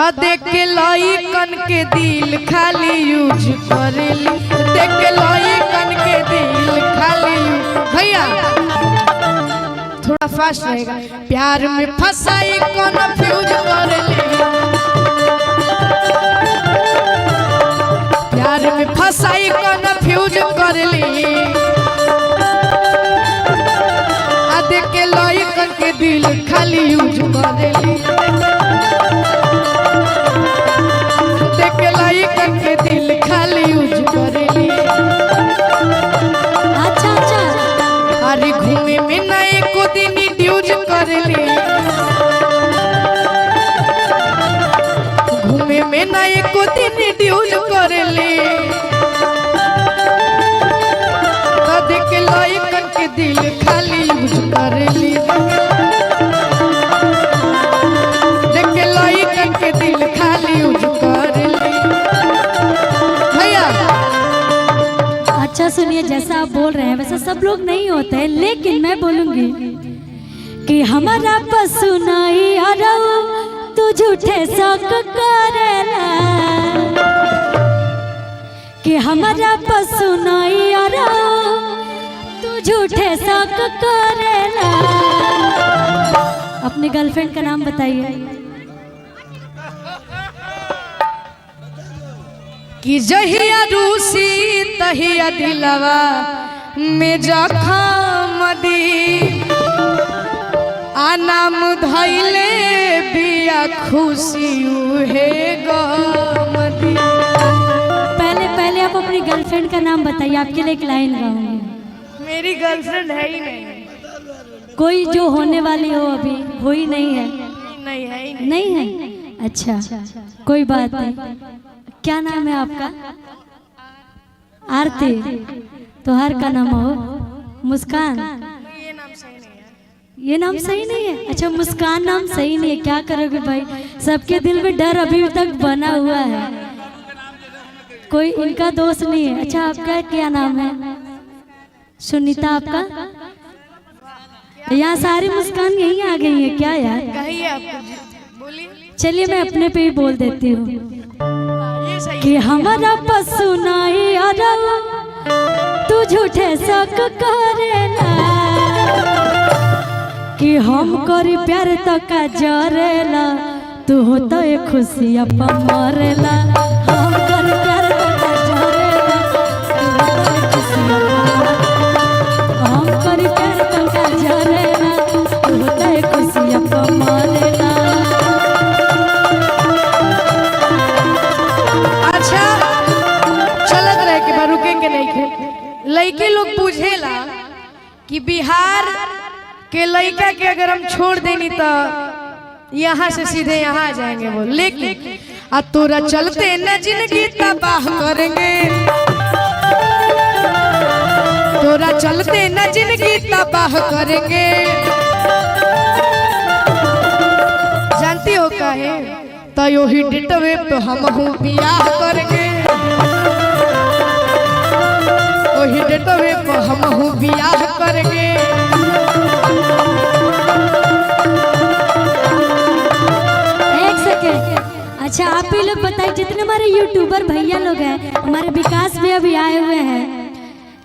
तो देख के लइकन के दिल खाली यूज करेली, देख के लइकन के दिल खाली भैया थोड़ा फास्ट रहेगा। प्यार में फसाई कन्फ्यूज करेली, प्यार में फसाई कन्फ्यूज करेली, आ देख के लइकन के दिल खाली यूज करेली, देख के लइकन के दिल खाली यूज करेली। अच्छा अच्छा अरे घूमे में नए को दिन ड्यूज करेली, घूमे में नए को दिन ड्यूज करेली, तो देख के लइकन के दिल खाली यूज करेली, देख के लइकन के दिल खाली यूज करेली। भैया अच्छा सुनिए, जैसा आप बोल रहे हैं वैसा सब लोग नहीं होते हैं, लेकिन मैं बोलूंगी कि हमारा पशु नहीं हरा तू झूठे शौक करेला, कि हमारा पशु नहीं हरा तू झूठे शौक करेला। अपनी गर्लफ्रेंड का नाम बताइए। कि जहिया रूसी तहिया दिलवा में जखम दी, आ नाम धैले बिया खुशी उहे गम दी। पहले पहले आप अपनी गर्लफ्रेंड का नाम बताइए, आपके लिए एक लाइन गाऊंगी। मेरी गर्लफ्रेंड है ही नहीं। कोई जो होने वाली हो, अभी हो ही नहीं है। नहीं है ही नहीं है? अच्छा कोई बात नहीं। क्या नाम है आपका? आरती। तोहार का नाम हो मुस्कान? ये नाम सही नहीं है। ये नाम सही नहीं है? अच्छा मुस्कान नाम सही नहीं है, क्या करोगे भाई, सबके दिल में डर अभी तक बना हुआ है, कोई इनका दोस्त नहीं है। अच्छा आपका क्या नाम है? सुनीता। आपका? यहाँ सारी मुस्कान यहीं आ गई है क्या यार? कहिए आपको, बोलिए। चलिए मैं अपने पे ही बोल देती हूँ ये सही कि हमारा पशु नहीं हरा तू झूठे शक करेला, कि हम करी प्यार तो का जरेला, तू हो तो एक खुशी अपा मरेला। हम करी प्यार तो का जरेला, तू हो तो एक खुशी अपा, हम करी प्यार तो का जरेला, तू हो तो एक खुशी अपा मरेला। अच्छा चलत रहे के रुके के नहीं खे। लड़के लोग पूछेला कि बिहार के लड़का के अगर हम छोड़ देनी तो यहाँ से सीधे यहाँ आ जाएंगे वो, लेकिन आ तोरा चलते न जिंदगी तबाह करेंगे, तोरा चलते न जिंदगी तबाह करेंगे। जानती हो काहे? तो यो ही डिटवे तो हम हूँ बियाह करेंगे, वही डिटवे तो हम हूँ बियाह करेंगे। अच्छा आप ही लोग बताइए, जितने हमारे यूट्यूबर भैया लोग हैं, हमारे विकास में अभी आए हुए हैं,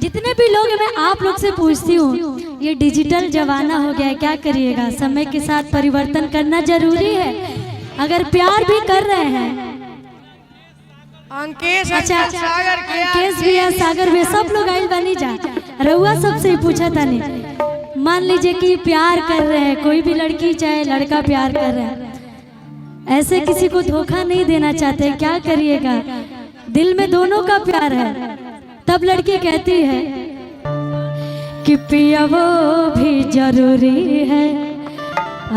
जितने भी लोग हैं, मैं आप लोग से पूछती हूँ, ये डिजिटल जमाना हो गया है, क्या करिएगा, समय के साथ परिवर्तन करना जरूरी है। अगर प्यार भी कर रहे हैं, अंकेश, अच्छा सागर के अंकेश भैया, सागर भैया, सब लोग आइल बनी जा रहुआ, सबसे पूछा था नहीं। मान लीजिए कि प्यार कर रहे हैं, कोई भी लड़की चाहे लड़का प्यार कर रहे हैं, ऐसे किसी को धोखा नहीं देना चाहते, क्या करिएगा, दिल में दोनों का प्यार है। तब लड़की कहती है कि पिया वो भी जरूरी है,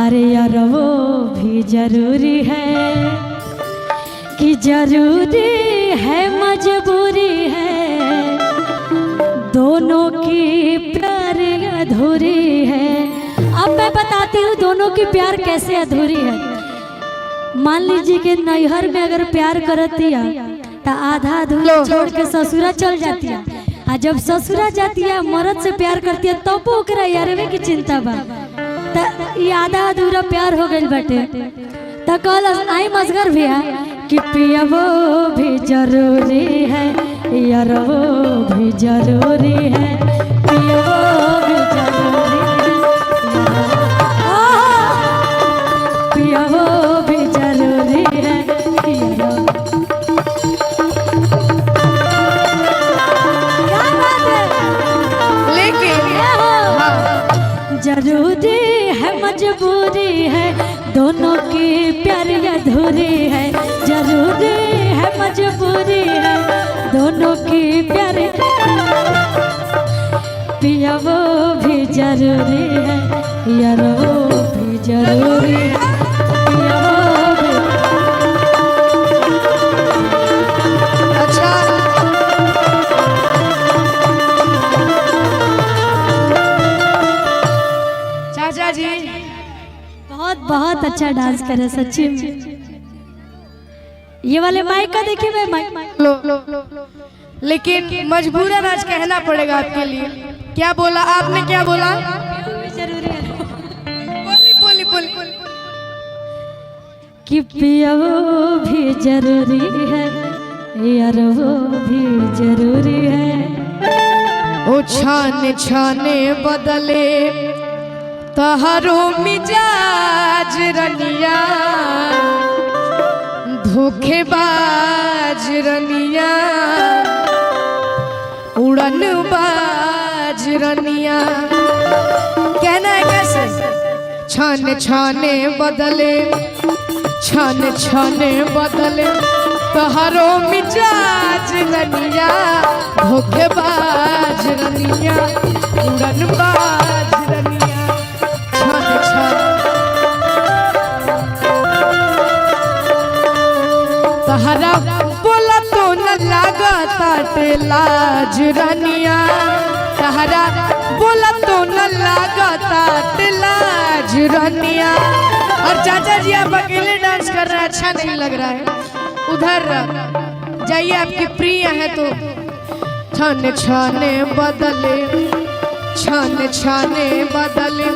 अरे यार वो भी जरूरी है, कि जरूरी है मजबूरी है, दोनों की प्यार अधूरी है। अब मैं बताती हूँ दोनों की प्यार कैसे अधूरी है। मान लीजिए कि नैहर में अगर प्यार करती है तो आधा अधूरा छोड़ के ससुरा चल जाती है, और जब ससुरा जाती है मर्द से प्यार करती है तब तो ओकरा यारवे की चिंता बा, तो ये आधा अधूरा प्यार हो गई बटे। तो कहलस आई मजगर भैया कि पियबो भी जरूरी है यारबो भी जरूरी है पियबो भी जरूरी है पियबो भी जरूरी है यारबो। क्या बात है? लेकिन जरूरी है मजबूरी है दोनों की प्यार अधूरी है जरूरी है मजबूरी है दोनों की प्यार पियबो भी जरूरी है यारो भी जरूरी है पियबो भी। अच्छा चाचा जी बहुत बहुत अच्छा डांस करे सच्ची में। ये वाले माइक का देखिए मैं माइक लो लेकिन मजबूरन आज कहना पड़ेगा आपके लिए। क्या बोला आपने? क्या बोला? जरूरी है बोली बोली बोली। कि पियबो भी जरूरी है यारबो भी जरूरी है। ओ छाने छाने बदले तहरो मिजाज रनिया धोखेबाज रनिया उड़न बाज रनिया। कहना है कैसे? छाने छाने बदले छाने छाने बदले तहरो मिजाज रनिया धोखेबाज रनिया उड़न बाज रनिया। छाने छाने तहरा बोला तो न लागता लाज रनिया तहरा बोला तो न लागता लाज रनिया। और चाचा जी आप अकेले डांस कर रहे हैं, अच्छा नहीं लग रहा है। उधर जाइए, आपकी प्रिय है तो। छाने छाने बदले छाने छाने बदले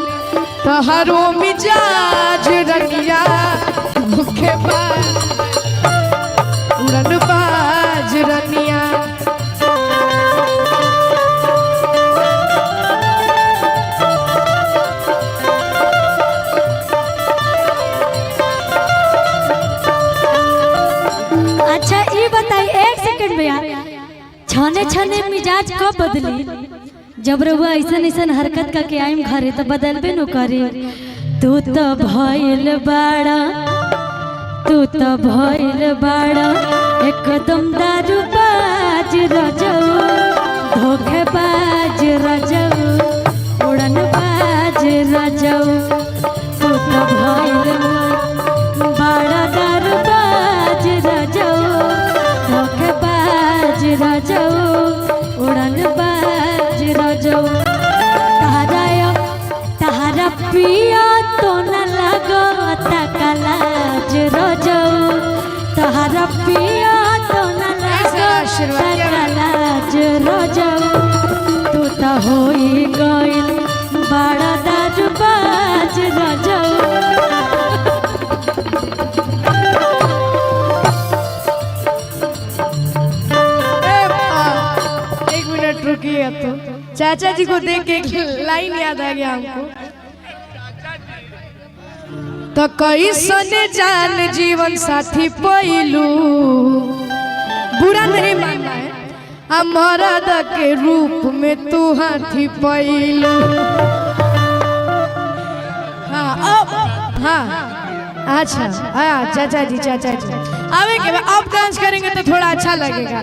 तहरो मिजाज रनिया धोखेबाज उड़न बाज रनिया। अच्छा ये बताइए एक सेकंड भैया, छाने छाने मिजाज कब बदली? जब रहुआ ऐसन ऐसन हरकत का के आइम घरे तो बदलबे न करे। तू तो भइल बाड़ा तू तो भइल बाड़ा एकदम दारूबाज रजऊ धोखेबाज रजऊ उड़न बाज रजऊ। तू तो भइल बाड़ा दारूबाज रजऊ धोखेबाज रजऊ उड़न बाज रजऊ। तहरा पिया तो न लगता कलाज रजऊ तहरा पिया तो न लगता कलाज रजऊ। तू तो होई गइल बड़ा दारूबाज रजऊ। एक मिनट रुकिए तो चाचा जी को देख के एक लाइन याद आ गया हमको। तो कैसन जान जीवन साथी पैलू, बुरा नहीं मानना है, मरद के रूप में तू हाथी पैलू। हाँ अब हाँ अच्छा चाचा जी आवे के बाद अब डांस करेंगे तो थोड़ा अच्छा लगेगा।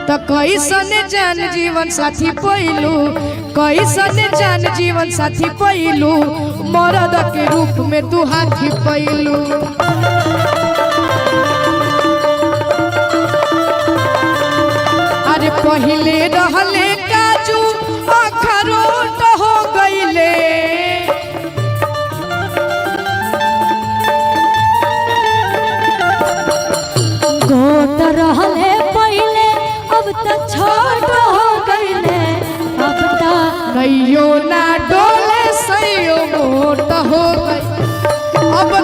तो कैसन जान जीवन साथी पैलू कैसन जान जीवन साथी पैलू मरद के रूप में तू हाथी पैलू। अरे पहले रहले काजू अखरोट हो गईले, गोट रहले पहले अब तो छोट हो गईले, अब तो नैयो ना डोले सैयो मोट हो गई।